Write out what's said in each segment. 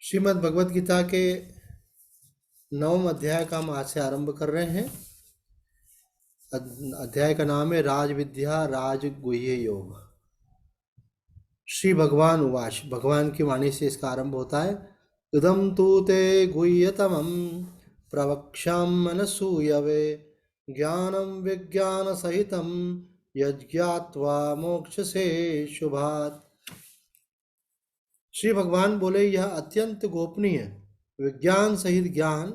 श्रीमद् भगवत गीता के 9वें अध्याय का हम आज से आरंभ कर रहे हैं। अध्याय का नाम है राज विद्या राजगुह्य योग। श्री भगवान उवाच, भगवान की वाणी से इसका आरंभ होता है। इदं तु ते गुह्यतमं प्रवक्ष्यामि मनसूयवे ज्ञानं विज्ञान सहितं यज्ञात्वा मोक्षसे शुभात्। श्री भगवान बोले, यह अत्यंत गोपनीय विज्ञान सहित ज्ञान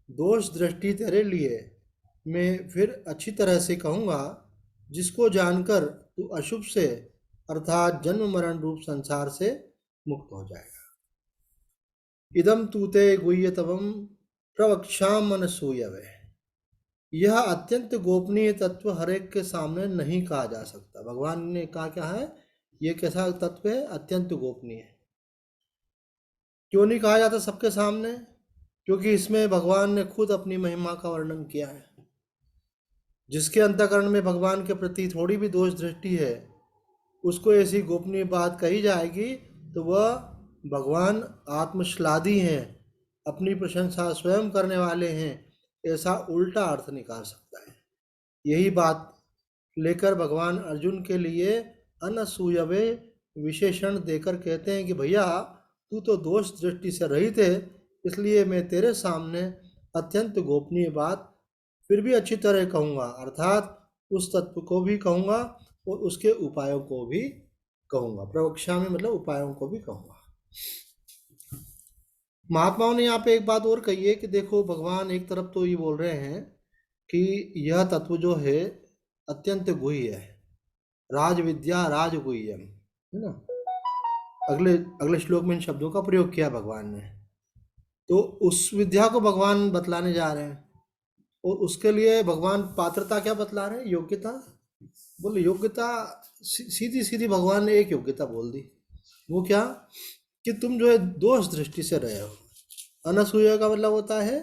दोष दृष्टि तेरे लिए मैं फिर अच्छी तरह से कहूँगा, जिसको जानकर तू अशुभ से अर्थात जन्म मरण रूप संसार से मुक्त हो जाएगा। इदम तूते गुह्यतमं प्रवक्ष्यामि मनसूयवे। यह अत्यंत गोपनीय तत्व हर एक के सामने नहीं कहा जा सकता। भगवान ने कहा क्या है, यह कैसा तत्व है, अत्यंत गोपनीय। क्यों नहीं कहा जाता सबके सामने? क्योंकि इसमें भगवान ने खुद अपनी महिमा का वर्णन किया है। जिसके अंतःकरण में भगवान के प्रति थोड़ी भी दोष दृष्टि है, उसको ऐसी गोपनीय बात कही जाएगी तो वह भगवान आत्मश्लाघी हैं, अपनी प्रशंसा स्वयं करने वाले हैं, ऐसा उल्टा अर्थ निकाल सकता है। यही बात लेकर भगवान अर्जुन के लिए अनसूयवे विशेषण देकर कहते हैं कि भैया तू तो दोष दृष्टि से रहित है, इसलिए मैं तेरे सामने अत्यंत गोपनीय बात फिर भी अच्छी तरह कहूँगा, अर्थात उस तत्व को भी कहूँगा और उसके उपायों को भी कहूँगा। प्रवक्षा में मतलब उपायों को भी कहूँगा। महात्माओं ने यहाँ पे एक बात और कही है कि देखो, भगवान एक तरफ तो ये बोल रहे हैं कि यह तत्व जो है अत्यंत गुह्य है, राज विद्या राजगुह्यम, है ना। अगले श्लोक में इन शब्दों का प्रयोग किया भगवान ने। तो उस विद्या को भगवान बतलाने जा रहे हैं और उसके लिए भगवान पात्रता क्या बतला रहे हैं, योग्यता। बोले योग्यता सीधी सीधी भगवान ने एक योग्यता बोल दी। वो क्या कि तुम जो है दोष दृष्टि से रहे हो। अनसूया का मतलब होता है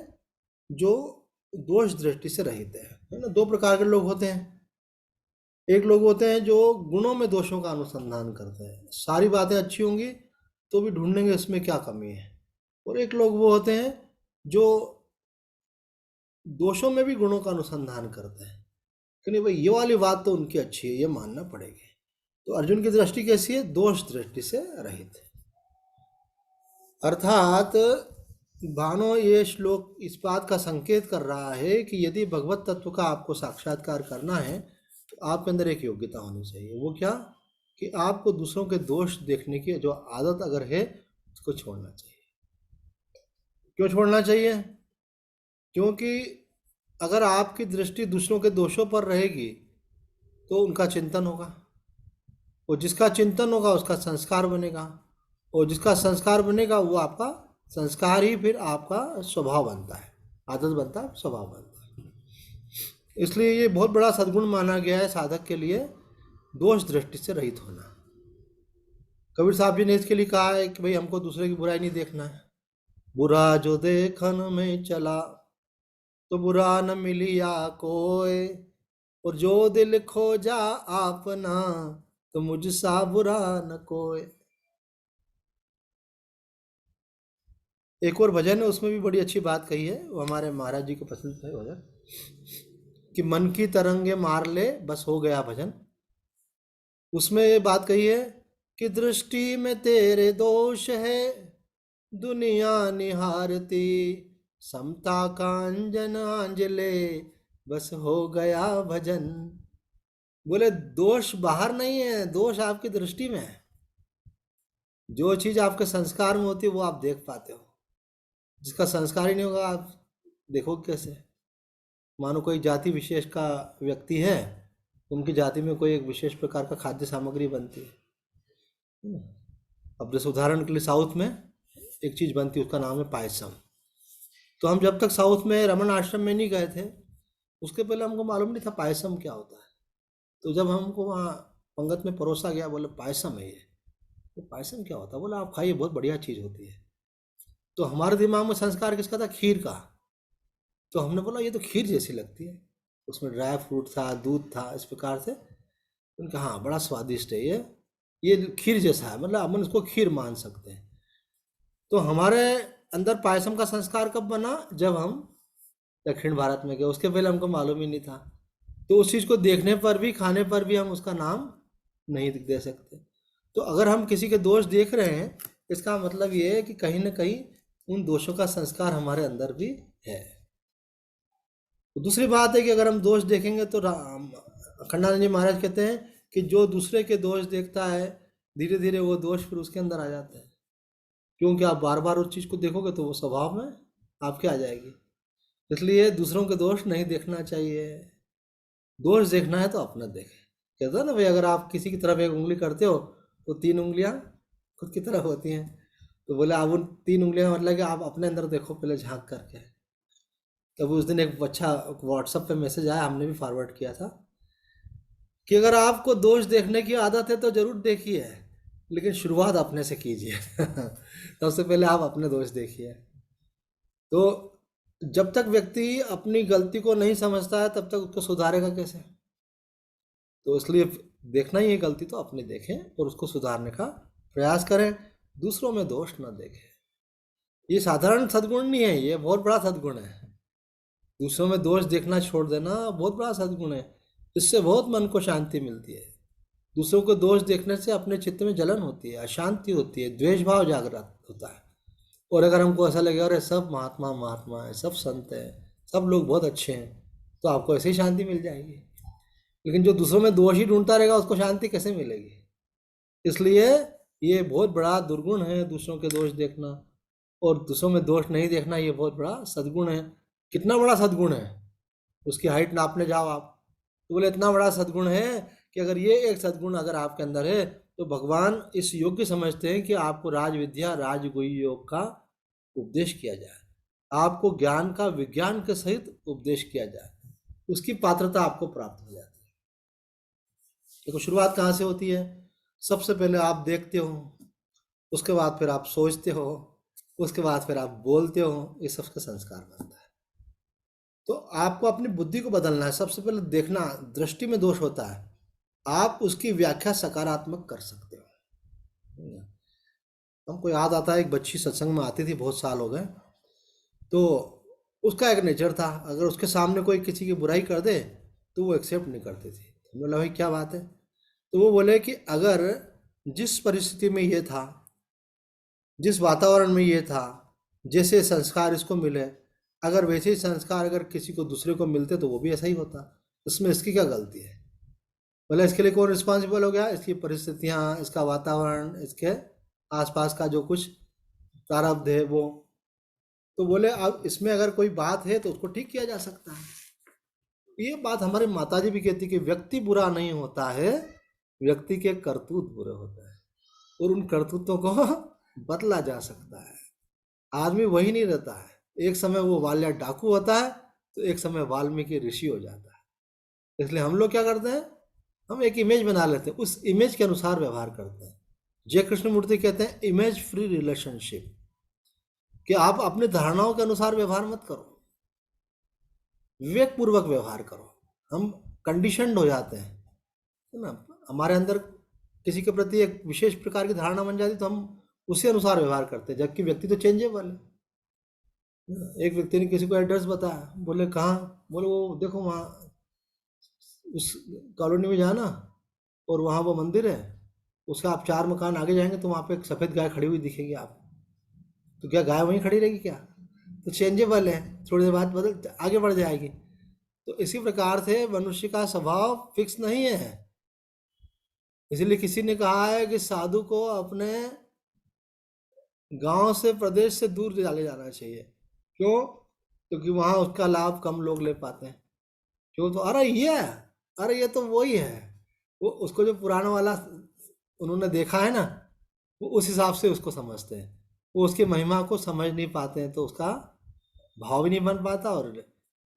जो दोष दृष्टि से रहित है ना। दो प्रकार के लोग होते हैं। एक लोग होते हैं जो गुणों में दोषों का अनुसंधान करते हैं, सारी बातें अच्छी होंगी तो भी ढूंढेंगे इसमें क्या कमी है। और एक लोग वो होते हैं जो दोषों में भी गुणों का अनुसंधान करते हैं कि नहीं भाई, ये वाली बात तो उनकी अच्छी है, ये मानना पड़ेगी। तो अर्जुन की दृष्टि कैसी है, दोष दृष्टि से रहित है। अर्थात भानो ये श्लोक इस बात का संकेत कर रहा है कि यदि भगवत तत्व का आपको साक्षात्कार करना है तो आपके अंदर एक योग्यता होनी चाहिए। वो क्या कि आपको दूसरों के दोष देखने की जो आदत अगर है उसको छोड़ना चाहिए। क्यों छोड़ना चाहिए? क्योंकि अगर आपकी दृष्टि दूसरों के दोषों पर रहेगी तो उनका चिंतन होगा, और जिसका चिंतन होगा उसका संस्कार बनेगा, और जिसका संस्कार बनेगा वो आपका संस्कार ही फिर आपका स्वभाव बनता है, आदत बनता है, स्वभाव बनता है। इसलिए ये बहुत बड़ा सद्गुण माना गया है साधक के लिए, दोष दृष्टि से रहित होना। कबीर साहब जी ने इसके लिए कहा है कि भाई हमको दूसरे की बुराई नहीं देखना है। बुरा जो देखन में चला तो बुरा न मिलिया कोय, और जो दिल खोजा आपना तो मुझसा बुरा न कोय। एक और भजन है, उसमें भी बड़ी अच्छी बात कही है, वो हमारे महाराज जी को पसंद है भजन कि मन की तरंगे मार ले बस हो गया भजन। उसमें ये बात कही है कि दृष्टि में तेरे दोष है दुनिया निहारती, समता का अंजन आंजले बस हो गया भजन। बोले दोष बाहर नहीं है, दोष आपकी दृष्टि में है। जो चीज आपके संस्कार में होती है वो आप देख पाते हो, जिसका संस्कार ही नहीं होगा आप देखोगे कैसे? मानो कोई जाति विशेष का व्यक्ति है, उनकी जाति में कोई एक विशेष प्रकार का खाद्य सामग्री बनती है। अब जैसे उदाहरण के लिए साउथ में एक चीज़ बनती है, उसका नाम है पायसम। तो हम जब तक साउथ में रमन आश्रम में नहीं गए थे, उसके पहले हमको मालूम नहीं था पायसम क्या होता है। तो जब हमको वहाँ पंगत में परोसा गया, बोले पायसम है ये, तो पायसम क्या होता है? बोला आप खाइए, बहुत बढ़िया चीज़ होती है। तो हमारे दिमाग में संस्कार किसका था? खीर का। तो हमने बोला ये तो खीर जैसी लगती है, उसमें ड्राई फ्रूट था, दूध था, इस प्रकार से। उनका हाँ बड़ा स्वादिष्ट है ये खीर जैसा है, मतलब अपन इसको खीर मान सकते हैं। तो हमारे अंदर पायसम का संस्कार कब बना? जब हम दक्षिण भारत में गए, उसके पहले हमको मालूम ही नहीं था। तो उस चीज़ को देखने पर भी, खाने पर भी हम उसका नाम नहीं दे सकते। तो अगर हम किसी के दोष देख रहे हैं, इसका मतलब ये है कि कहीं ना कहीं उन दोषों का संस्कार हमारे अंदर भी है। तो दूसरी बात है कि अगर हम दोष देखेंगे तो अखंडानंद जी महाराज कहते हैं कि जो दूसरे के दोष देखता है, धीरे धीरे वो दोष फिर उसके अंदर आ जाता है। क्योंकि आप बार बार उस चीज़ को देखोगे तो वो स्वभाव में आपके आ जाएगी। इसलिए दूसरों के दोष नहीं देखना चाहिए। दोष देखना है तो अपना देखें। कहते हैं ना भाई, अगर आप किसी की तरफ एक उंगली करते हो तो 3 उंगलियां खुद की तरफ होती हैं। तो बोले आप उन 3 उंगलियां मतलब कि आप अपने अंदर देखो पहले झांक करके। तब उस दिन एक अच्छा व्हाट्सएप पे मैसेज आया, हमने भी फॉरवर्ड किया था कि अगर आपको दोष देखने की आदत है तो जरूर देखिए, लेकिन शुरुआत अपने से कीजिए। सबसे पहले आप अपने दोष देखिए। तो जब तक व्यक्ति अपनी गलती को नहीं समझता है तब तक उसको सुधारेगा कैसे? तो इसलिए देखना ही है गलती तो अपनी देखें और उसको सुधारने का प्रयास करें, दूसरों में दोष न देखें। ये साधारण सद्गुण नहीं है, ये बहुत बड़ा सद्गुण है। दूसरों में दोष देखना छोड़ देना बहुत बड़ा सद्गुण है। इससे बहुत मन को शांति मिलती है। दूसरों को दोष देखने से अपने चित्त में जलन होती है, अशांति होती है, द्वेष भाव जागृत होता है। और अगर हमको ऐसा लगे अरे सब महात्मा महात्मा है, सब संत हैं, सब लोग बहुत अच्छे हैं, तो आपको ऐसे ही शांति मिल जाएगी। लेकिन जो दूसरों में दोष ही ढूंढता रहेगा उसको शांति कैसे मिलेगी? इसलिए ये बहुत बड़ा दुर्गुण है दूसरों के दोष देखना, और दूसरों में दोष नहीं देखना ये बहुत बड़ा सद्गुण है। कितना बड़ा सद्गुण है? उसकी हाइट नापने जाओ आप तो बोले इतना बड़ा सद्गुण है कि अगर ये एक सद्गुण अगर आपके अंदर है तो भगवान इस योग्य समझते हैं कि आपको राज विद्या राजगुह्य योग का उपदेश किया जाए, आपको ज्ञान का विज्ञान के सहित उपदेश किया जाए, उसकी पात्रता आपको प्राप्त हो जाती है। देखो शुरुआत कहाँ से होती है? सबसे पहले आप देखते हो, उसके बाद फिर आप सोचते हो, उसके बाद फिर आप बोलते हो, ये सबका संस्कार बनता है। तो आपको अपनी बुद्धि को बदलना है। सबसे पहले देखना, दृष्टि में दोष होता है, आप उसकी व्याख्या सकारात्मक कर सकते हो। हमको याद आता है एक बच्ची सत्संग में आती थी, बहुत साल हो गए। तो उसका एक नेचर था, अगर उसके सामने कोई किसी की बुराई कर दे तो वो एक्सेप्ट नहीं करती थी। हमने बोला भाई क्या बात है? तो वो बोले कि अगर जिस परिस्थिति में ये था, जिस वातावरण में ये था, जैसे संस्कार इसको मिले, अगर वैसे ही संस्कार अगर किसी को दूसरे को मिलते तो वो भी ऐसा ही होता, इसमें इसकी क्या गलती है? बोले इसके लिए कौन रिस्पॉन्सिबल हो गया? इसकी परिस्थितियाँ, इसका वातावरण, इसके आसपास का जो कुछ प्रारब्ध है वो। तो बोले अब इसमें अगर कोई बात है तो उसको ठीक किया जा सकता है। ये बात हमारे माताजी भी कहती कि व्यक्ति बुरा नहीं होता है, व्यक्ति के करतूत बुरे होते हैं, और उन करतूतों को बदला जा सकता है। आदमी वही नहीं रहता है, एक समय वो वाल्या डाकू होता है तो एक समय वाल्मीकि ऋषि हो जाता है। इसलिए हम लोग क्या करते हैं, हम एक इमेज बना लेते हैं, उस इमेज के अनुसार व्यवहार करते हैं। जय कृष्णमूर्ति कहते हैं इमेज फ्री रिलेशनशिप, कि आप अपने धारणाओं के अनुसार व्यवहार मत करो, विवेक पूर्वक व्यवहार करो। हम कंडीशनड हो जाते हैं, है ना? हमारे अंदर किसी के प्रति एक विशेष प्रकार की धारणा बन जाती तो हम उसी अनुसार व्यवहार करते हैं, जबकि व्यक्ति तो चेंजेबल है। एक व्यक्ति ने किसी को एड्रेस बताया, बोले कहाँ? बोले वो देखो वहाँ उस कॉलोनी में जाना और वहाँ वो मंदिर है, उसका आप 4 मकान आगे जाएंगे तो वहाँ पे एक सफ़ेद गाय खड़ी हुई दिखेगी आपको। तो क्या गाय वहीं खड़ी रहेगी क्या? तो चेंजेबल है, थोड़ी देर बाद बदल आगे बढ़ जाएगी। तो इसी प्रकार से मनुष्य का स्वभाव फिक्स नहीं है। इसलिए किसी ने कहा है कि साधु को अपने गांव से, प्रदेश से दूर ले जाना चाहिए। क्यों? क्योंकि वहाँ उसका लाभ कम लोग ले पाते हैं। क्यों? तो अरे ये है, अरे ये तो वही है, वो उसको जो पुराना वाला उन्होंने देखा है ना, वो उस हिसाब से उसको समझते हैं, वो उसकी महिमा को समझ नहीं पाते हैं, तो उसका भाव भी नहीं बन पाता। और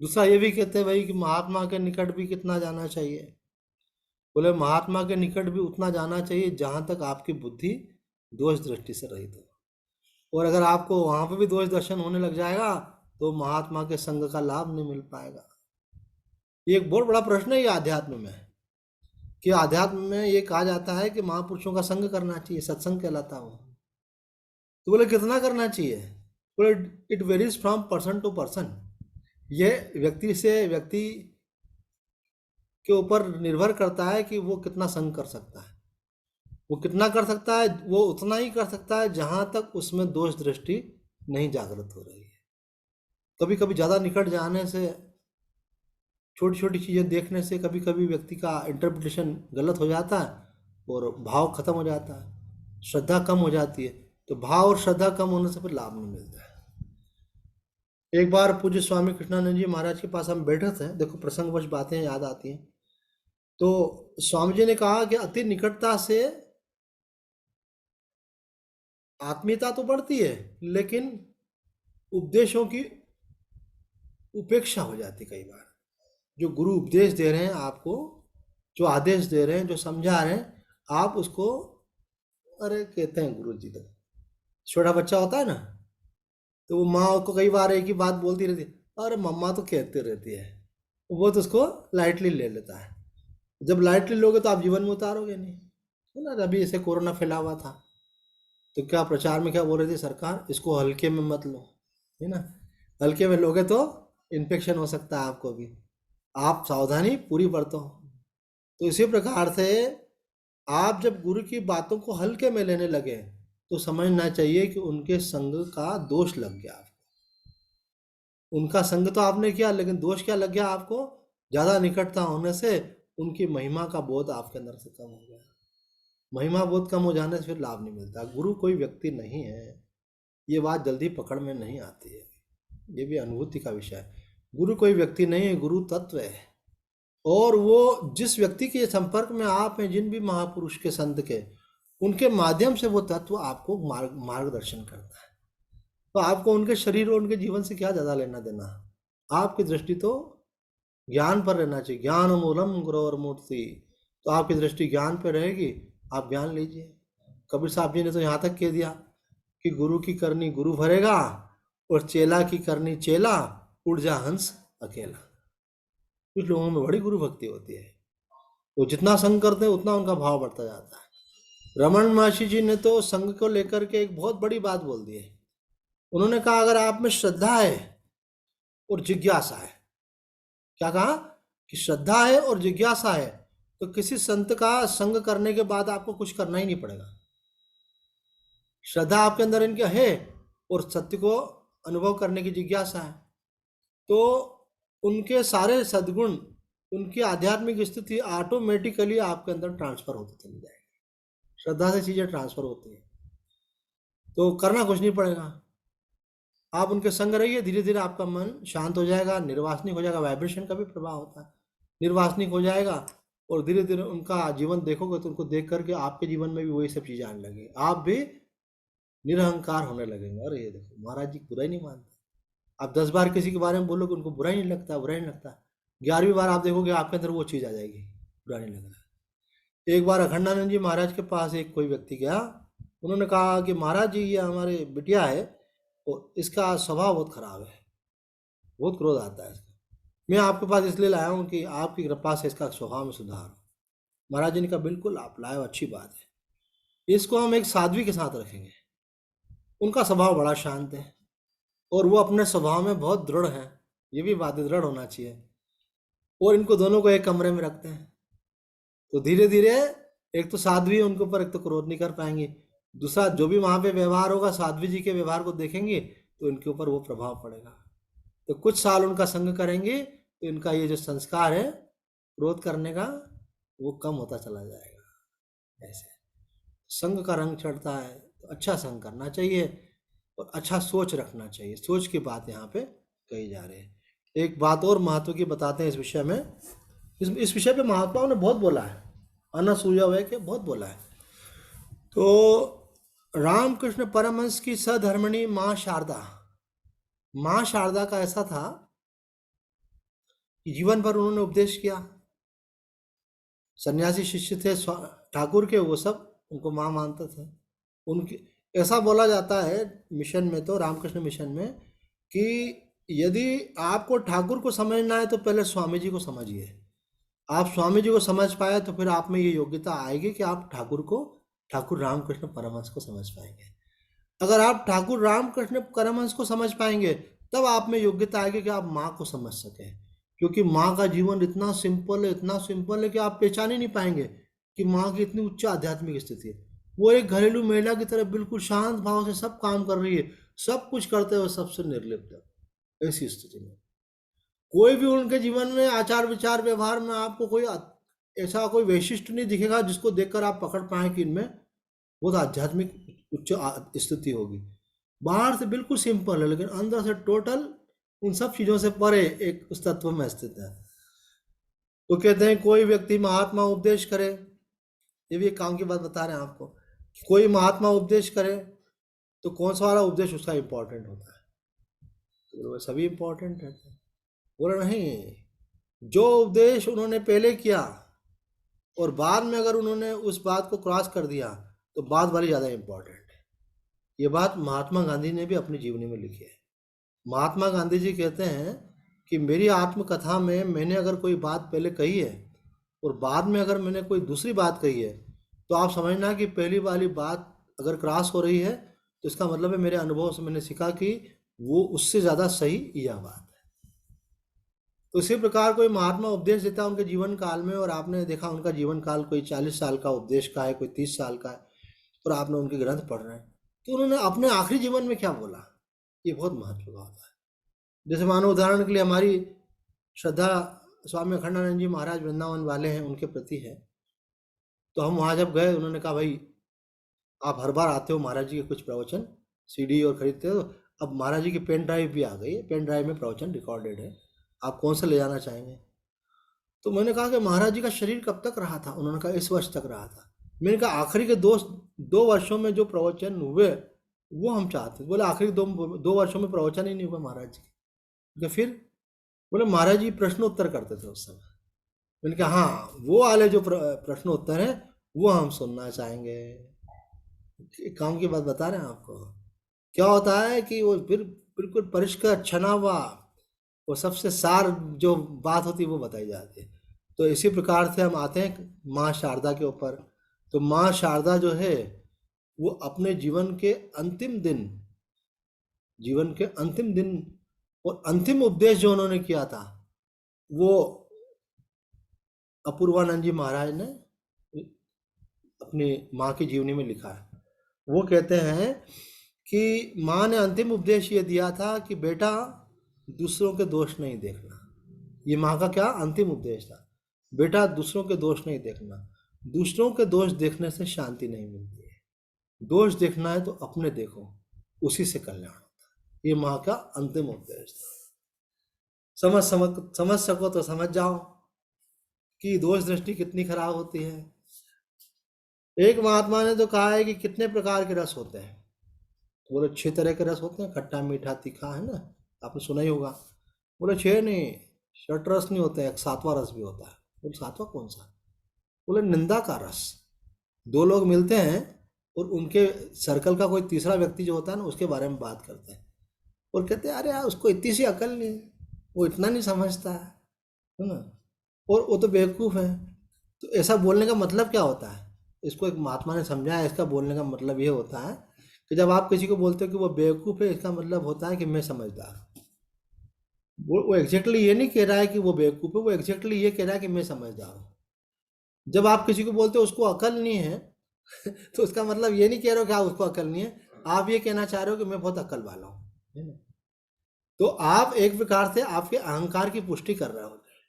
दूसरा ये भी कहते हैं भाई कि महात्मा के निकट भी कितना जाना चाहिए? बोले महात्मा के निकट भी उतना जाना चाहिए जहाँ तक आपकी बुद्धि दोष दृष्टि से रहित हो। और अगर आपको वहाँ पे भी दोष दर्शन होने लग जाएगा तो महात्मा के संग का लाभ नहीं मिल पाएगा। ये एक बहुत बड़ा प्रश्न है ये आध्यात्म में, कि आध्यात्म में ये कहा जाता है कि महापुरुषों का संग करना चाहिए, सत्संग कहलाता है वो। तो बोले कितना करना चाहिए? बोले it varies from person to person. ये व्यक्ति से व्यक्ति के ऊपर निर्भर करता है कि वो कितना संग कर सकता है। वो कितना कर सकता है, वो उतना ही कर सकता है जहां तक उसमें दोष दृष्टि नहीं जागृत हो रही है। कभी कभी ज़्यादा निकट जाने से, छोटी छोटी चीज़ें देखने से कभी कभी व्यक्ति का इंटरप्रिटेशन गलत हो जाता है और भाव खत्म हो जाता है, श्रद्धा कम हो जाती है। तो भाव और श्रद्धा कम होने से फिर लाभ नहीं मिलता है। एक बार पूज्य स्वामी कृष्णानंद जी महाराज के पास हम बैठे थे, देखो प्रसंगवश बातें याद आती हैं। तो स्वामी जी ने कहा कि अति निकटता से आत्मीयता तो बढ़ती है, लेकिन उपदेशों की उपेक्षा हो जाती कई बार। जो गुरु उपदेश दे रहे हैं आपको, जो आदेश दे रहे हैं, जो समझा रहे हैं, आप उसको, अरे कहते हैं गुरु जी, तो छोटा बच्चा होता है ना, तो वो माँ को कई बार एक ही बात बोलती रहती है, अरे मम्मा तो कहती रहती है, वो तो उसको लाइटली ले लेता है। जब लाइटली लोगे तो आप जीवन में उतारोगे नहीं, है ना। अभी ऐसे कोरोना फैला हुआ था, तो क्या प्रचार में क्या बोल रही थी सरकार, इसको हल्के में मत लो, है ना। हल्के में लोगे तो इन्फेक्शन हो सकता है आपको भी, आप सावधानी पूरी बरतो। तो इसी प्रकार से आप जब गुरु की बातों को हल्के में लेने लगे तो समझना चाहिए कि उनके संग का दोष लग गया आपको। उनका संग तो आपने किया, लेकिन दोष क्या लग गया आपको? ज़्यादा निकटता होने से उनकी महिमा का बोध आपके अंदर से कम हो गया। महिमा बोध कम हो जाने से फिर लाभ नहीं मिलता। गुरु कोई व्यक्ति नहीं है, ये बात जल्दी पकड़ में नहीं आती है, ये भी अनुभूति का विषय है। गुरु कोई व्यक्ति नहीं है, गुरु तत्व है। और वो जिस व्यक्ति के संपर्क में आप हैं, जिन भी महापुरुष के संत के, उनके माध्यम से वो तत्व आपको मार्गदर्शन करता है। तो आपको उनके शरीर और उनके जीवन से क्या ज़्यादा लेना देना? आपकी दृष्टि तो ज्ञान पर रहना चाहिए। ज्ञान मूलम गुरोर मूर्ति, तो आपकी दृष्टि ज्ञान पर रहेगी, आप ज्ञान लीजिए। कबीर साहब जी ने तो यहाँ तक कह दिया कि गुरु की करनी गुरु भरेगा और चेला की करनी चेला, उड़ जा हंस अकेला। कुछ लोगों में बड़ी गुरु भक्ति होती है, वो जितना संग करते हैं उतना उनका भाव बढ़ता जाता है। रमन महर्षि जी ने तो संग को लेकर के एक बहुत बड़ी बात बोल दी है। उन्होंने कहा अगर आप में श्रद्धा है और जिज्ञासा है, क्या कहा? कि श्रद्धा है और जिज्ञासा है तो किसी संत का संग करने के बाद आपको कुछ करना ही नहीं पड़ेगा। श्रद्धा आपके अंदर इनके है और सत्य को अनुभव करने की जिज्ञासा है, तो उनके सारे सद्गुण, उनकी आध्यात्मिक स्थिति ऑटोमेटिकली आपके अंदर ट्रांसफर होती चली जाएगी। श्रद्धा से चीज़ें ट्रांसफर होती है, तो करना कुछ नहीं पड़ेगा। आप उनके संग रहिए, धीरे धीरे आपका मन शांत हो जाएगा, निर्वासनिक हो जाएगा। वाइब्रेशन का भी प्रभाव होता है, निर्वासनिक हो जाएगा और धीरे धीरे उनका जीवन देखोगे तो उनको देख करके आपके जीवन में भी वही सब चीज़ें आने लगेगी। आप भी निरहंकार होने लगेंगे। अरे ये देखो महाराज जी बुरा ही नहीं मानते। आप 10 बार किसी के बारे में बोलोगे उनको बुरा ही नहीं लगता, बुरा ही नहीं लगता। 11वीं बार आप देखोगे आपके अंदर वो चीज़ आ जाएगी, बुरा नहीं लग रहा। एक बार अखंडानंद जी महाराज के पास एक कोई व्यक्ति गया, उन्होंने कहा कि महाराज जी ये हमारे बिटिया है और इसका स्वभाव बहुत खराब है, बहुत क्रोध आता है इसका। मैं आपके पास इसलिए लाया हूँ कि आपकी कृपा से इसका स्वभाव में सुधार हो। महाराज जी ने कहा बिल्कुल आप लाए हो, अच्छी बात है, इसको हम एक साध्वी के साथ रखेंगे। उनका स्वभाव बड़ा शांत है और वो अपने स्वभाव में बहुत दृढ़ है, ये भी बात दृढ़ होना चाहिए। और इनको दोनों को एक कमरे में रखते हैं, तो धीरे धीरे एक तो साध्वी उनके ऊपर एक तो क्रोध नहीं कर पाएंगे, दूसरा जो भी वहाँ पे व्यवहार होगा साध्वी जी के व्यवहार को देखेंगे तो इनके ऊपर वो प्रभाव पड़ेगा। तो कुछ साल उनका संग करेंगे तो इनका ये जो संस्कार है क्रोध करने का वो कम होता चला जाएगा। ऐसे संग का रंग चढ़ता है तो अच्छा संग करना चाहिए और अच्छा सोच रखना चाहिए। सोच की बात यहाँ पे कही जा रही है। एक बात और महत्व की बताते हैं इस विषय में। इस विषय पे महात्माओं ने बहुत बोला है, अनसूया हुए के बहुत बोला है। तो रामकृष्ण परमहंस की सधर्मिणी माँ शारदा का ऐसा था कि जीवन भर उन्होंने उपदेश किया। सन्यासी शिष्य थे ठाकुर के, वो सब उनको माँ मानते थे। उनकी ऐसा बोला जाता है मिशन में, तो रामकृष्ण मिशन में, कि यदि आपको ठाकुर को समझना है तो पहले स्वामी जी को समझिए। आप स्वामी जी को समझ पाए तो फिर आप में ये योग्यता आएगी कि आप ठाकुर रामकृष्ण परमहंस को समझ पाएंगे। अगर आप ठाकुर रामकृष्ण परमहंस को समझ पाएंगे तब आप में योग्यता आएगी कि आप माँ को समझ सकें, क्योंकि माँ का जीवन इतना सिंपल है कि आप पहचान ही नहीं पाएंगे कि माँ की इतनी उच्च आध्यात्मिक स्थिति है। वो एक घरेलू महिला की तरह बिल्कुल शांत भाव से सब काम कर रही है, सब कुछ करते हुए सबसे निर्लिप्त है। ऐसी स्थिति में कोई भी उनके जीवन में आचार विचार व्यवहार में आपको कोई ऐसा कोई वैशिष्ट नहीं दिखेगा जिसको देखकर आप पकड़ पाए कि इनमें बहुत आध्यात्मिक उच्च स्थिति होगी। बाहर से बिल्कुल सिंपल है लेकिन अंदर से टोटल उन सब चीजों से परे एक उस तत्व में स्थित है। तो कहते हैं कोई व्यक्ति महात्मा उपदेश करे, ये भी एक काम की बात बता रहे हैं आपको, कोई महात्मा उपदेश करे तो कौन सा वाला उपदेश उसका इंपॉर्टेंट होता है? तो वो सभी इंपॉर्टेंट रहते हैं। बोला नहीं, जो उपदेश उन्होंने पहले किया और बाद में अगर उन्होंने उस बात को क्रॉस कर दिया तो बाद वाली ज़्यादा इंपॉर्टेंट है। ये बात महात्मा गांधी ने भी अपनी जीवनी में लिखी है। महात्मा गांधी जी कहते हैं कि मेरी आत्मकथा में मैंने अगर कोई बात पहले कही है और बाद में अगर मैंने कोई दूसरी बात कही है तो आप समझना कि पहली वाली बात अगर क्रॉस हो रही है तो इसका मतलब है मेरे अनुभव से मैंने सीखा कि वो उससे ज़्यादा सही यह बात है। तो इसी प्रकार कोई महात्मा उपदेश देता है उनके जीवन काल में, और आपने देखा उनका जीवन काल कोई 40 साल का उपदेश का है, कोई 30 साल का है, और आपने उनके ग्रंथ पढ़ रहे हैं तो उन्होंने अपने आखिरी जीवन में क्या बोला, ये बहुत महत्व का होता है। जैसे मानो उदाहरण के लिए हमारी श्रद्धा स्वामी अखंडानंद जी महाराज वृंदावन वाले हैं, उनके प्रति है। तो हम वहाँ जब गए उन्होंने कहा भाई आप हर बार आते हो महाराज जी के कुछ प्रवचन सीडी और खरीदते हो, अब महाराज जी की पेन ड्राइव भी आ गई है, पेन ड्राइव में प्रवचन रिकॉर्डेड है, आप कौन सा ले जाना चाहेंगे? तो मैंने कहा कि महाराज जी का शरीर कब तक रहा था? उन्होंने कहा इस वर्ष तक रहा था। मैंने कहा आखिरी के दो वर्षों में जो प्रवचन हुए वो हम चाहते। बोले आखिरी दो वर्षों में प्रवचन ही नहीं हुआ महाराज जी के। फिर बोले महाराज जी प्रश्न उत्तर करते थे उस समय। मैंने कहा हाँ वो वाले जो प्रश्न उत्तर हैं वो हम सुनना चाहेंगे। एक काम की बात बता रहे हैं आपको, क्या होता है कि वो फिर बिल्कुल परिष्कृत छना हुआ वो सबसे सार जो बात होती है वो बताई जाती है। तो इसी प्रकार से हम आते हैं माँ शारदा के ऊपर। तो माँ शारदा जो है वो अपने जीवन के अंतिम दिन और अंतिम उपदेश जो उन्होंने किया था वो अपूर्वानंद जी महाराज ने अपनी माँ की जीवनी में लिखा है। वो कहते हैं कि माँ ने अंतिम उपदेश ये दिया था कि बेटा दूसरों के दोष नहीं देखना। ये माँ का क्या अंतिम उपदेश था, बेटा दूसरों के दोष नहीं देखना। दूसरों के दोष देखने से शांति नहीं मिलती है, दोष देखना है तो अपने देखो, उसी से कल्याण होता है। ये माँ का अंतिम उपदेश था। समझ सको तो समझ जाओ कि दोष दृष्टि कितनी खराब होती है। एक महात्मा ने तो कहा है कि कितने प्रकार के रस होते हैं? तो बोले 6 तरह के रस होते हैं, खट्टा मीठा तीखा, है ना, आपने सुना ही होगा। बोले 6 नहीं, 6 रस नहीं होते, एक 7वां रस भी होता है। बोले 7वां कौन सा? बोले निंदा का रस। 2 लोग मिलते हैं और उनके सर्कल का कोई तीसरा व्यक्ति जो होता है ना उसके बारे में बात करते हैं और कहते हैं अरे यार उसको इतनी सी अकल नहीं, वो इतना नहीं समझता है ना, और वो तो बेवकूफ़ है। तो ऐसा बोलने का मतलब क्या होता है? इसको एक महात्मा ने समझाया, इसका बोलने का मतलब ये होता है कि जब आप किसी को बोलते हो कि वो बेवकूफ़ है, इसका मतलब होता है कि मैं समझदार हूँ। वो एग्जैक्टली ये नहीं कह रहा है कि वो बेवकूफ़ है, वो एग्जैक्टली ये कह रहा है कि मैं समझदार हूँ। जब आप किसी को बोलते हो उसको अकल नहीं है तो उसका मतलब ये नहीं कह रहे हो कि आप उसको अकल नहीं है, आप ये कहना चाह रहे हो कि मैं बहुत अकल वाला हूँ, है ना। तो आप एक प्रकार से आपके अहंकार की पुष्टि कर रहे होते हैं,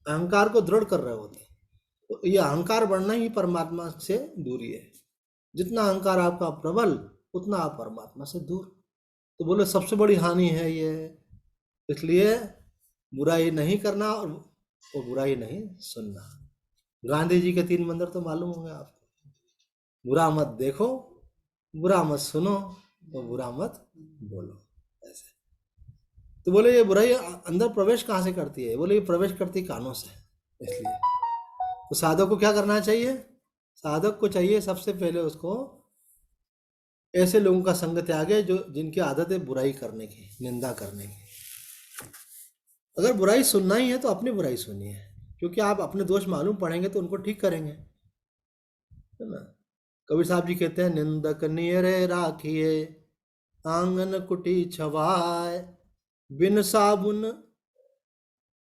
अहंकार को दृढ़ कर रहे होते हैं। तो ये अहंकार बढ़ना ही परमात्मा से दूरी है। जितना अहंकार आपका प्रबल उतना आप परमात्मा से दूर। तो बोले सबसे बड़ी हानि है ये, इसलिए बुराई नहीं करना और बुराई नहीं सुनना। गांधी जी के 3 मंत्र तो मालूम होंगे आपको, बुरा मत देखो, बुरा मत सुनो और बुरा मत बोलो, ऐसे। तो बोले ये बुराई अंदर प्रवेश कहाँ से करती है? बोले ये प्रवेश करती कानों से। इसलिए तो साधक को क्या करना चाहिए? साधक को चाहिए सबसे पहले उसको ऐसे लोगों का संग त्यागे जो जिनकी आदत है बुराई करने की, निंदा करने की। अगर बुराई सुनना ही है तो अपनी बुराई सुनिए, क्योंकि आप अपने दोष मालूम पड़ेंगे तो उनको ठीक करेंगे, है ना। कबीर साहब जी कहते हैं निंदक नियरे राखिए, आंगन कुटी छवाए, बिन साबुन,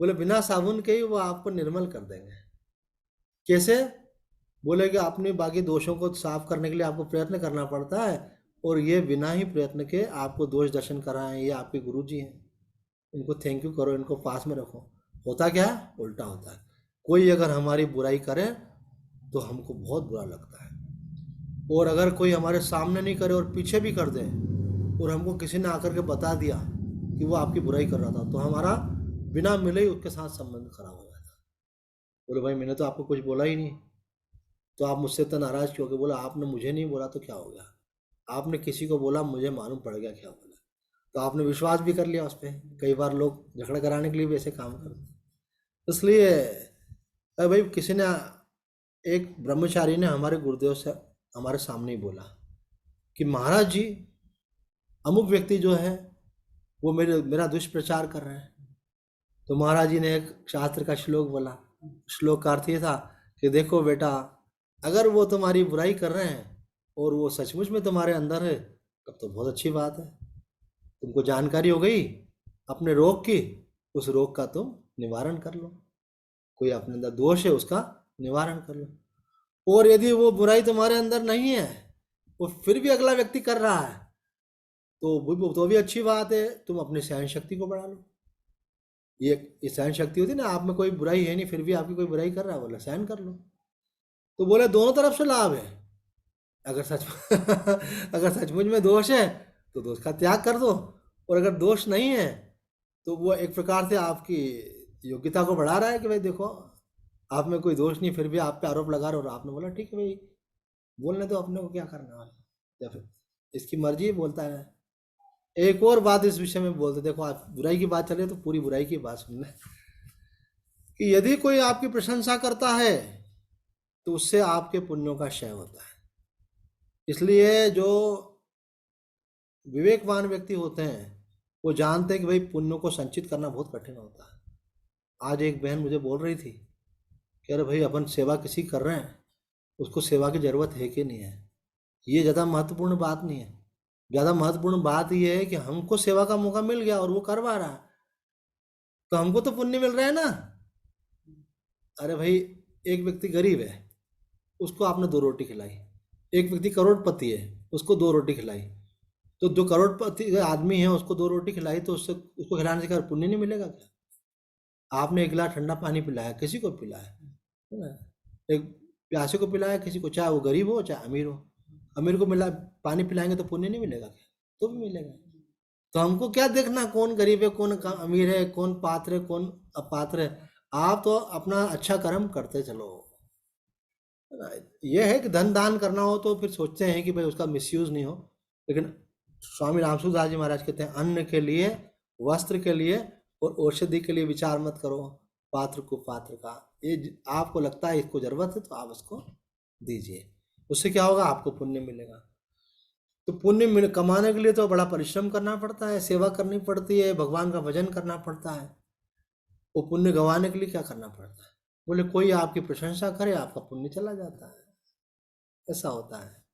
बोले बिना साबुन के ही वो आपको निर्मल कर देंगे। कैसे? बोले कि अपने बाकी दोषों को साफ करने के लिए आपको प्रयत्न करना पड़ता है, और ये बिना ही प्रयत्न के आपको दोष दर्शन कराएं। ये आपके गुरु जी हैं, इनको थैंक यू करो, इनको पास में रखो। होता क्या है? उल्टा होता है। कोई अगर हमारी बुराई करे तो हमको बहुत बुरा लगता है, और अगर कोई हमारे सामने नहीं करे और पीछे भी कर दे, और हमको किसी ने आकर के बता दिया कि वो आपकी बुराई कर रहा था, तो हमारा बिना मिले ही उसके साथ संबंध खराब हो जाता है। बोले भाई मैंने तो आपको कुछ बोला ही नहीं, तो आप मुझसे इतना नाराज क्यों हो गए? बोला आपने मुझे नहीं बोला तो क्या हो गया, आपने किसी को बोला, मुझे मालूम पड़ गया क्या बोला, तो आपने विश्वास भी कर लिया उस पर। कई बार लोग झगड़ा कराने के लिए भी ऐसे काम करते हैं। इसलिए अरे भाई, किसी ने, एक ब्रह्मचारी ने हमारे गुरुदेव से हमारे सामने ही बोला कि महाराज जी, अमुक व्यक्ति जो है वो मेरा दुष्प्रचार कर रहे हैं। तो महाराज जी ने एक शास्त्र का श्लोक बोला। श्लोक का अर्थ ये था कि देखो बेटा, अगर वो तुम्हारी बुराई कर रहे हैं और वो सचमुच में तुम्हारे अंदर है, तब तो बहुत अच्छी बात है, तुमको जानकारी हो गई अपने रोग की, उस रोग का तुम निवारण कर लो। कोई अपने अंदर दोष है उसका निवारण कर लो। और यदि वो बुराई तुम्हारे अंदर नहीं है, वो फिर भी अगला व्यक्ति कर रहा है, तो भी अच्छी बात है, तुम अपनी सहन शक्ति को बढ़ा लो। ये सहन शक्ति होती है ना, आप में कोई बुराई है नहीं, फिर भी आपकी कोई बुराई कर रहा है, बोला सहन कर लो। तो बोले दोनों तरफ से लाभ है। अगर सच अगर सचमुच में दोष है तो दोष का त्याग कर दो, और अगर दोष नहीं है तो वो एक प्रकार से आपकी योग्यता को बढ़ा रहा है कि भाई देखो, आप में कोई दोष नहीं, फिर भी आप पे आरोप लगा रहे हो, और आपने बोला ठीक है भाई, बोलने तो अपने को क्या करना है, या फिर इसकी मर्जी बोलता है। एक और बात इस विषय में बोलते, देखो आप बुराई की बात चले तो पूरी बुराई की बात सुनना, कि यदि कोई आपकी प्रशंसा करता है तो उससे आपके पुण्यों का क्षय होता है। इसलिए जो विवेकवान व्यक्ति होते हैं वो जानते हैं कि भाई पुण्यों को संचित करना बहुत कठिन होता है। आज एक बहन मुझे बोल रही थी कि अरे भाई, अपन सेवा किसी कर रहे हैं, उसको सेवा की जरूरत है कि नहीं है, ये ज़्यादा महत्वपूर्ण बात नहीं है। ज़्यादा महत्वपूर्ण बात ये है कि हमको सेवा का मौका मिल गया और वो करवा रहा है, तो हमको तो पुण्य मिल रहा है ना। अरे भाई, एक व्यक्ति गरीब है, उसको आपने 2 रोटी खिलाई। एक व्यक्ति करोड़पति है, उसको 2 रोटी खिलाई। तो जो करोड़पति आदमी है उसको 2 रोटी खिलाई, तो उससे उसको खिलाने से क्या पुण्य नहीं मिलेगा क्या? आपने एक गिलास ठंडा पानी पिलाया, किसी को पिलाया है ना, एक प्यासे को पिलाया किसी को, चाहे वो गरीब हो चाहे अमीर हो। अमीर को मिला पानी पिलाएंगे तो पुण्य नहीं मिलेगा क्या? तो भी मिलेगा। तो हमको क्या देखना कौन गरीब है, कौन अमीर है, कौन पात्र है, कौन अपात्र है? आप तो अपना अच्छा कर्म करते चलो। यह है कि धन दान करना हो तो फिर सोचते हैं कि भाई उसका मिसयूज नहीं हो, लेकिन स्वामी रामसूदास जी महाराज कहते हैं अन्न के लिए, वस्त्र के लिए और औषधि के लिए विचार मत करो, पात्र को पात्र का। ये आपको लगता है इसको जरूरत है तो आप उसको दीजिए, उससे क्या होगा, आपको पुण्य मिलेगा। तो पुण्य कमाने के लिए तो बड़ा परिश्रम करना पड़ता है, सेवा करनी पड़ती है, भगवान का भजन करना पड़ता है। वो पुण्य गंवाने के लिए क्या करना पड़ता है? बोले कोई आपकी प्रशंसा करे, आपका पुण्य चला जाता है। ऐसा होता है।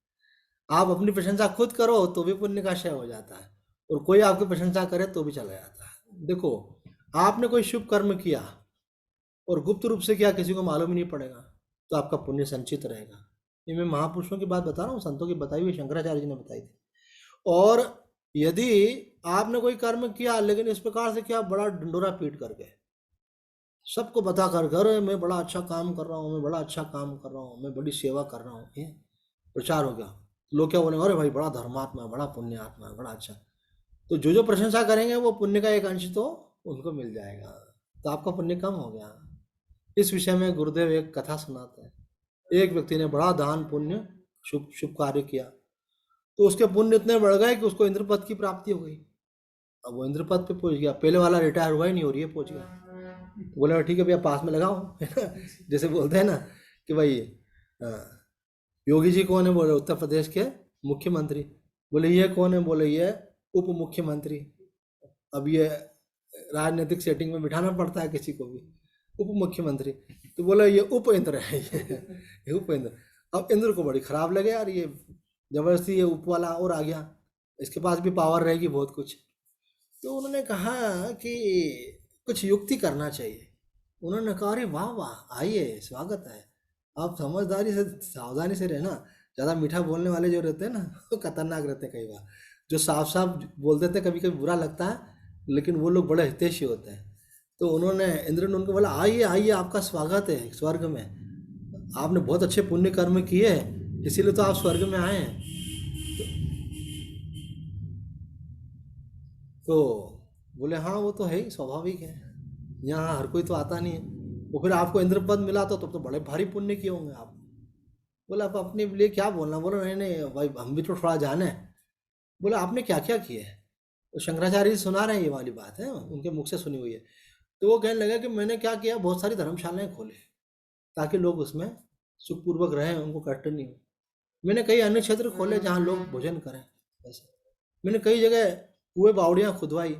आप अपनी प्रशंसा खुद करो तो भी पुण्य का क्षय हो जाता है, और कोई आपकी प्रशंसा करे तो भी चला जाता है। देखो, आपने कोई शुभ कर्म किया और गुप्त रूप से किया, किसी को मालूम ही नहीं पड़ेगा, तो आपका पुण्य संचित रहेगा। ये मैं महापुरुषों की बात बता रहा हूँ, संतों की बताई हुई, शंकराचार्य जी ने बताई थी। और यदि आपने कोई कर्म किया लेकिन इस प्रकार से किया, बड़ा ढिंडोरा पीट करके सबको बता कर घर मैं बड़ा अच्छा काम कर रहा हूँ, मैं बड़ा अच्छा काम कर रहा हूँ, मैं बड़ी सेवा कर रहा हूँ, ये प्रचार हो गया, लोग क्या बोलेंगे, अरे भाई बड़ा धर्मात्मा है, बड़ा पुण्य आत्मा है, बड़ा अच्छा। तो जो जो प्रशंसा करेंगे वो पुण्य का एक अंश तो उनको मिल जाएगा, तो आपका पुण्य कम हो गया। इस विषय में गुरुदेव एक कथा सुनाते हैं। एक व्यक्ति ने बड़ा दान पुण्य शुभ शुभ कार्य किया, तो उसके पुण्य इतने बढ़ गए कि उसको इंद्र पद की प्राप्ति हो गई। अब वो इंद्र पद पे पहुंच गया, पहले वाला रिटायर हुआ ही नहीं और ये पहुंच गया। तो बोले ठीक है भैया, पास में लगाओ, है ना, जैसे बोलते हैं ना कि भाई योगी जी कौन है? बोले उत्तर प्रदेश के मुख्यमंत्री। बोले ये कौन है? बोले ये उप मुख्यमंत्री। अब ये राजनीतिक सेटिंग में बिठाना पड़ता है किसी को भी, उप मुख्यमंत्री। तो बोले ये उप इंद्र है, ये उप इंद्र। अब इंद्र को बड़ी खराब लगे यार, ये जबरदस्ती ये उप वाला और आ गया, इसके पास भी पावर रहेगी बहुत कुछ। तो उन्होंने कहा कि कुछ युक्ति करना चाहिए। उन्होंने कहा अरे वाह वाह, आइए स्वागत है। आप समझदारी से सावधानी से रहना। ज़्यादा मीठा बोलने वाले जो रहते हैं ना वो खतरनाक रहते हैं कई बार। जो साफ साफ बोल देते हैं कभी कभी बुरा लगता है, लेकिन वो लोग बड़े हितैषी होते हैं। तो उन्होंने इंद्र ने उनको बोला आइए आइए, आपका स्वागत है स्वर्ग में। आपने बहुत अच्छे पुण्य कर्म किए हैं, इसीलिए तो आप स्वर्ग में आए हैं। तो बोले हाँ वो तो है ही, स्वाभाविक है, यहाँ हर कोई तो आता नहीं है। वो फिर आपको इंद्र पद मिला तो बड़े भारी पुण्य किए होंगे आप। बोला आप अपने लिए क्या बोलना। बोला नहीं नहीं भाई, हम भी तो थोड़ा जाने। बोला आपने क्या क्या किए है। तो शंकराचार्य जी सुना रहे हैं, ये वाली बात है उनके मुख से सुनी हुई है। तो वो कहने लगा कि मैंने क्या किया, बहुत सारी धर्मशालाएं खोली ताकि लोग उसमें सुखपूर्वक रहें, उनको कष्ट नहीं हो। मैंने कई अन्य क्षेत्र खोले जहाँ लोग भोजन करें ऐसे। मैंने कई जगह कुएं बावड़ियाँ खुदवाई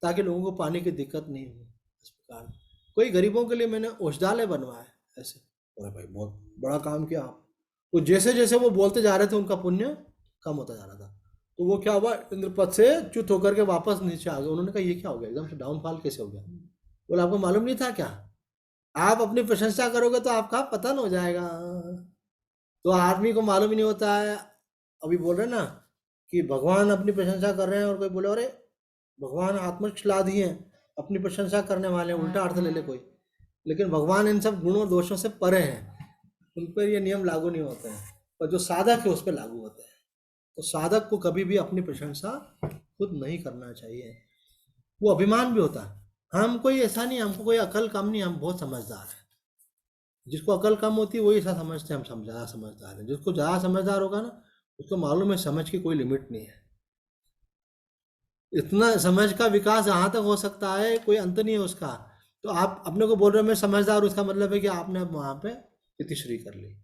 ताकि लोगों को पानी की दिक्कत नहीं हो। इस प्रकार कोई गरीबों के लिए मैंने औषधालय बनवाए ऐसे। अरे भाई बहुत बड़ा काम किया आप। तो जैसे जैसे वो बोलते जा रहे थे उनका पुण्य कम होता जा रहा था। तो वो क्या हुआ, इंद्रपद से च्युत होकर के वापस नीचे आ गए। उन्होंने कहा ये क्या हो गया, एकदम से डाउनफॉल कैसे हो गया। बोला आपको मालूम नहीं था क्या, आप अपनी प्रशंसा करोगे तो आपका पतन हो जाएगा। तो आदमी को मालूम ही नहीं होता है। अभी बोल रहे ना कि भगवान अपनी प्रशंसा कर रहे हैं और कोई बोले अरे भगवान आत्मश्लाघी हैं, अपनी प्रशंसा करने वाले हैं, उल्टा अर्थ ले ले कोई। लेकिन भगवान इन सब गुणों और दोषों से परे हैं, उन पर ये नियम लागू नहीं होते हैं, पर जो साधक है उस पर लागू होते हैं। तो साधक को कभी भी अपनी प्रशंसा खुद नहीं करना चाहिए। वो अभिमान भी होता है, हम कोई ऐसा नहीं, हमको कोई अकल कम नहीं, हम बहुत समझदार हैं। जिसको अकल कम होती है वही ऐसा समझते हैं हम ज़्यादा समझदार हैं। जिसको ज़्यादा समझदार होगा ना, उसको मालूम है समझ की कोई लिमिट नहीं है। इतना समझ का विकास जहाँ तक हो सकता है, कोई अंत नहीं है उसका। तो आप अपने को बोल रहे हो मैं समझदार, उसका मतलब है कि आपने अब वहाँ पे तितिश्री कर ली।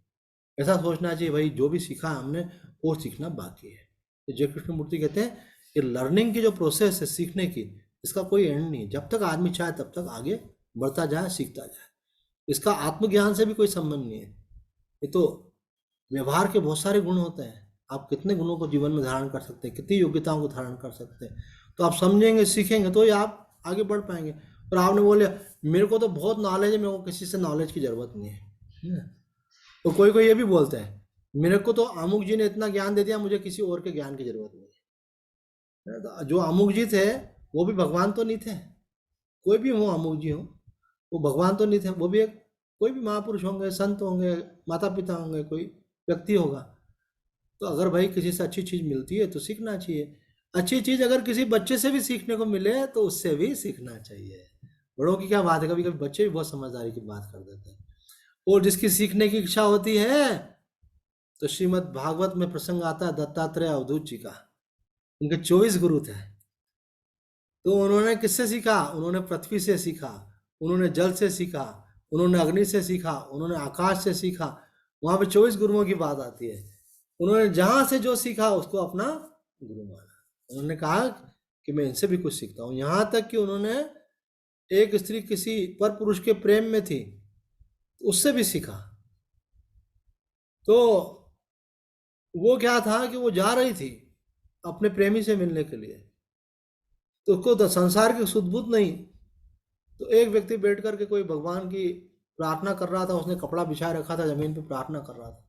ऐसा सोचना चाहिए भाई, जो भी सीखा हमने और सीखना बाकी है। तो जय कृष्ण मूर्ति कहते हैं कि लर्निंग की जो प्रोसेस है सीखने की, इसका कोई एंड नहीं। जब तक आदमी चाहे तब तक आगे बढ़ता जाए, सीखता जाए। इसका आत्मज्ञान से भी कोई संबंध नहीं है। ये तो व्यवहार के बहुत सारे गुण होते हैं। आप कितने गुणों को जीवन में धारण कर सकते हैं, कितनी योग्यताओं को धारण कर सकते हैं। तो आप समझेंगे सीखेंगे तो ही आप आगे बढ़ पाएंगे। और आपने बोले मेरे को तो बहुत नॉलेज है, मेरे को किसी से नॉलेज की जरूरत नहीं है। तो कोई कोई ये भी बोलते हैं मेरे को तो अमुक जी ने इतना ज्ञान दे दिया, मुझे किसी और के ज्ञान की जरूरत नहीं है। तो जो अमुक जी थे वो भी भगवान तो नहीं थे। कोई भी हो अमुक जी हो, वो भगवान तो नहीं थे। वो भी एक कोई भी महापुरुष होंगे, संत होंगे, माता पिता होंगे, कोई व्यक्ति होगा। तो अगर भाई किसी से अच्छी चीज़ मिलती है तो सीखना चाहिए। अच्छी चीज़ अगर किसी बच्चे से भी सीखने को मिले तो उससे भी सीखना चाहिए। बड़ों की क्या बात है, कभी कभी बच्चे भी बहुत समझदारी की बात कर देते हैं। और जिसकी सीखने की इच्छा होती है, तो श्रीमद् भागवत में प्रसंग आता है दत्तात्रेय अवधूत जी का। उनके 24 गुरु थे। तो उन्होंने किससे सीखा, उन्होंने पृथ्वी से सीखा, उन्होंने जल से सीखा, उन्होंने अग्नि से सीखा, उन्होंने आकाश से सीखा। वहां पे 24 गुरुओं की बात आती है। उन्होंने जहां से जो सीखा उसको अपना गुरु माना। उन्होंने कहा कि मैं इनसे भी कुछ सीखता हूँ। यहां तक कि उन्होंने एक स्त्री किसी पर पुरुष के प्रेम में थी, उससे भी सीखा। तो वो क्या था कि वो जा रही थी अपने प्रेमी से मिलने के लिए, तो उसको तो संसार की सुध-बुध नहीं। तो एक व्यक्ति बैठ करके कोई भगवान की प्रार्थना कर रहा था, उसने कपड़ा बिछा रखा था, जमीन पे प्रार्थना कर रहा था।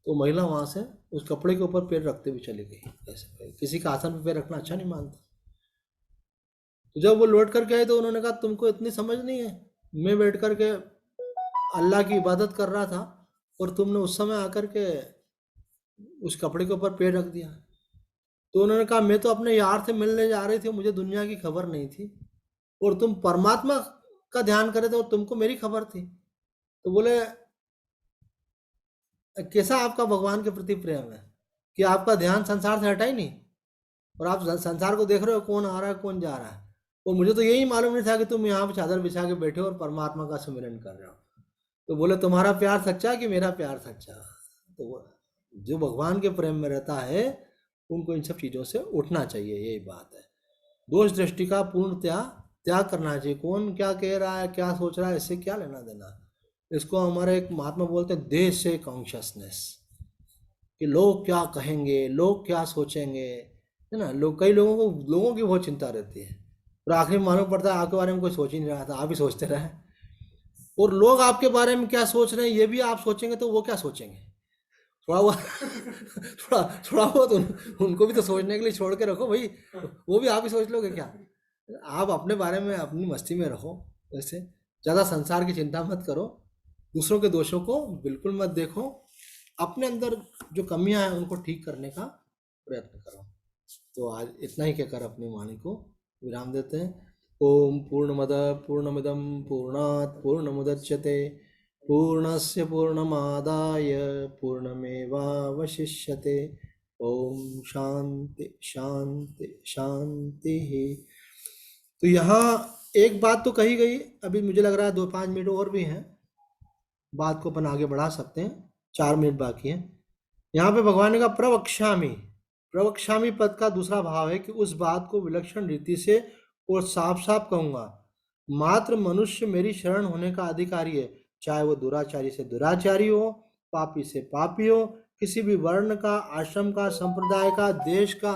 तो महिला वहां से उस कपड़े के ऊपर पैर रखते हुए चली गई। ऐसे किसी का आसन पे पैर रखना अच्छा नहीं मानता। तो जब वो लौट करके आए तो उन्होंने कहा तुमको इतनी समझ नहीं है, मैं बैठ करके अल्लाह की इबादत कर रहा था और तुमने उस समय आकर के उस कपड़े के ऊपर पैर रख दिया। तो उन्होंने कहा मैं तो अपने यार से मिलने जा रही थी, मुझे दुनिया की खबर नहीं थी, और तुम परमात्मा का ध्यान करे थे और तुमको मेरी खबर थी। तो बोले कैसा आपका भगवान के प्रति प्रेम है कि आपका ध्यान संसार से हटा ही नहीं, और आप संसार को देख रहे हो कौन आ रहा है कौन जा रहा है। और मुझे तो यही मालूम नहीं था कि तुम यहाँ पे चादर बिछा के बैठे हो और परमात्मा का सुमिरन कर रहे हो। तो बोले तुम्हारा प्यार सच्चा कि मेरा प्यार सच्चा। तो जो भगवान के प्रेम में रहता है उनको इन सब चीज़ों से उठना चाहिए, यही बात है। दोष दृष्टि का पूर्ण त्याग करना चाहिए। कौन क्या कह रहा है, क्या सोच रहा है, इससे क्या लेना देना। इसको हमारे एक महात्मा बोलते हैं देश से कॉन्शियसनेस, कि लोग क्या कहेंगे, लोग क्या सोचेंगे, है ना। कई लोगों को लोगों की बहुत चिंता रहती है, और आखिर में मालूम पड़ता है आपके बारे में कोई सोच ही नहीं रहा था, आप ही सोचते रहे। और लोग आपके बारे में क्या सोच रहे हैं ये भी आप सोचेंगे तो वो क्या सोचेंगे। थोड़ा बहुत थोड़ा थोड़ा बहुत उनको भी तो सोचने के लिए छोड़ के रखो भाई। वो भी आप ही सोच लोगे क्या। आप अपने बारे में अपनी मस्ती में रहो। जैसे ज़्यादा संसार की चिंता मत करो, दूसरों के दोषों को बिल्कुल मत देखो, अपने अंदर जो कमियां हैं उनको ठीक करने का प्रयत्न करो। तो आज इतना ही कहकर अपनी वाणी को विराम देते हैं। ओम पूर्णमद पूर्णमिदम पूर्णात् पूर्णमुदच्यते पूर्णस्य पूर्णमादाय पूर्णमेवावशिष्यते। ओम शांति शांति शांति। तो यहाँ एक बात तो कही गई, अभी मुझे लग रहा है 2-5 मिनट और भी हैं, बात को अपन आगे बढ़ा सकते हैं, 4 मिनट बाकी हैं। यहाँ पे भगवान ने कहा प्रवक्ष्यामि। प्रवक्ष्यामि पद का दूसरा भाव है कि उस बात को विलक्षण रीति से और साफ साफ कहूंगा। मात्र मनुष्य मेरी शरण होने का अधिकारी है, चाहे वो दुराचारी से दुराचारी हो, पापी से पापी हो, किसी भी वर्ण का, आश्रम का, संप्रदाय का, देश का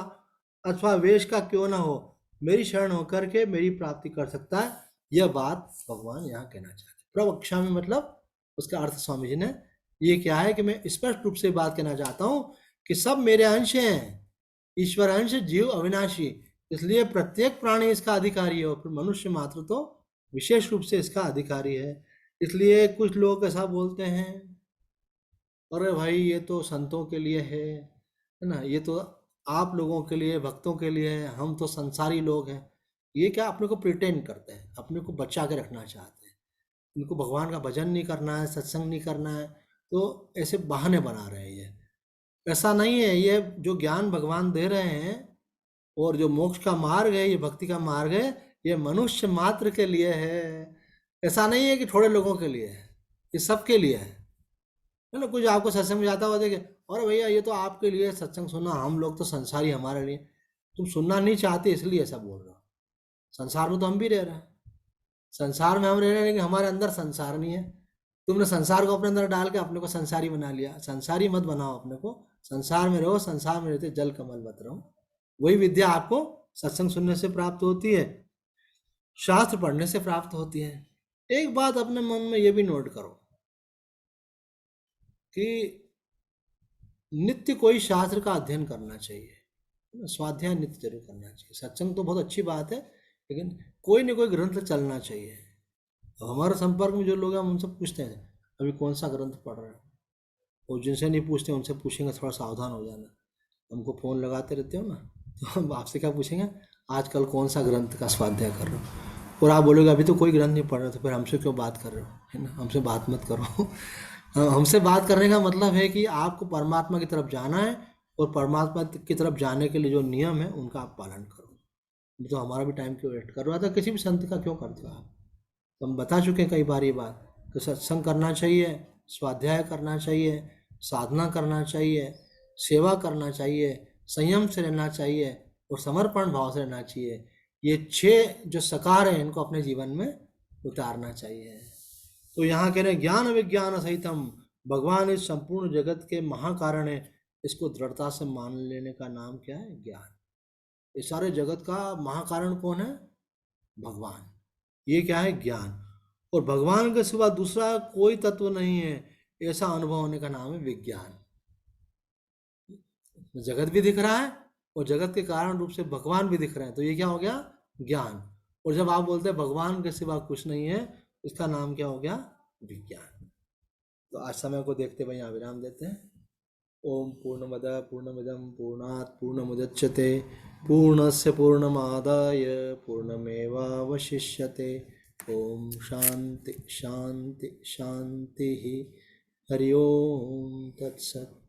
अथवा वेश का क्यों ना हो, मेरी शरण होकर के मेरी प्राप्ति कर सकता है। यह बात भगवान यहाँ कहना चाहते हैं। प्रवक्ष्यामि मतलब उसका अर्थ स्वामी जी ने ये क्या है कि मैं स्पष्ट रूप से बात कहना चाहता हूं कि सब मेरे अंश हैं, ईश्वर अंश, जीव अविनाशी, इसलिए प्रत्येक प्राणी इसका अधिकारी है, और फिर मनुष्य मात्र तो विशेष रूप से इसका अधिकारी है। इसलिए कुछ लोग ऐसा बोलते हैं, अरे भाई ये तो संतों के लिए है ना, ये तो आप लोगों के लिए, भक्तों के लिए है, हम तो संसारी लोग हैं। ये क्या अपने को प्रिटेंड करते हैं, अपने को बचा के रखना चाहते हैं, इनको भगवान का भजन नहीं करना है, सत्संग नहीं करना है, तो ऐसे बहाने बना रहे हैं ये। ऐसा नहीं है, ये जो ज्ञान भगवान दे रहे हैं और जो मोक्ष का मार्ग है, ये भक्ति का मार्ग है, ये मनुष्य मात्र के लिए है। ऐसा नहीं है कि थोड़े लोगों के लिए है, ये सबके लिए है ना। कुछ आपको सत्संग में जाता हुआ देखे, और भैया ये तो आपके लिए सत्संग सुनना, हम लोग तो संसारी, हमारे लिए। तुम सुनना नहीं चाहते इसलिए ऐसा बोल रहे हो। संसार में तो हम भी रह रहे हैं, संसार में हम रह रहे हैं, लेकिन हमारे अंदर संसार नहीं है। तुमने संसार को अपने अंदर डाल के अपने को संसारी बना लिया। संसारी मत बनाओ अपने को, संसार में रहो, संसार में रहते जल कमल मत रहो। वही विद्या आपको सत्संग सुनने से प्राप्त होती है, शास्त्र पढ़ने से प्राप्त होती है। एक बात अपने मन में ये भी नोट करो कि नित्य कोई शास्त्र का अध्ययन करना चाहिए, स्वाध्याय नित्य जरूर करना चाहिए। सत्संग तो बहुत अच्छी बात है, लेकिन कोई न कोई ग्रंथ चलना चाहिए। तो हमारे संपर्क में जो लोग हैं हम उनसे पूछते हैं अभी कौन सा ग्रंथ पढ़ रहे हैं, और जिनसे नहीं पूछते उनसे पूछेंगे थोड़ा सावधान हो जाना। हमको फ़ोन लगाते रहते हो ना, तो हम आपसे क्या पूछेंगे, आजकल कौन सा ग्रंथ का स्वाध्याय कर रहे हो। और आप बोलोगे अभी तो कोई ग्रंथ नहीं पढ़ रहे, तो फिर हमसे क्यों बात कर रहे हो, है ना। हमसे बात मत करो। हमसे बात करने का मतलब है कि आपको परमात्मा की तरफ जाना है, और परमात्मा की तरफ जाने के लिए जो नियम है उनका आप पालन करो। तो हमारा भी टाइम क्यों वेस्ट कर रहा था, किसी भी संत का क्यों करते हो आप। तो हम बता चुके हैं कई बार ये बात। तो सत्संग करना चाहिए, स्वाध्याय करना चाहिए, साधना करना चाहिए, सेवा करना चाहिए, संयम से रहना चाहिए, और समर्पण भाव से रहना चाहिए। ये 6 जो सकार हैं इनको अपने जीवन में उतारना चाहिए। तो यहाँ कह रहे हैं ज्ञान विज्ञान सहितम, भगवान इस संपूर्ण जगत के महाकारण है, इसको दृढ़ता से मान लेने का नाम क्या है, ज्ञान। इस सारे जगत का महाकारण कौन है, भगवान। ये क्या है, ज्ञान। और भगवान के सिवा दूसरा कोई तत्व नहीं है, ऐसा अनुभव होने का नाम है विज्ञान। जगत भी दिख रहा है, और जगत के कारण रूप से भगवान भी दिख रहे हैं, तो ये क्या हो गया, ज्ञान। और जब आप बोलते हैं भगवान के सिवा कुछ नहीं है, इसका नाम क्या हो गया, विज्ञान। तो आज समय को देखते हुए यहाँ विराम देते हैं। ओम पूर्णमद पूर्णमिदम पूर्णात् पूर्णमुदच्यते पूर्णस्य पूर्णमादाय पूर्णमेवावशिष्यते। ओम शांति शांति शांति। हरि ओम तत्सत्।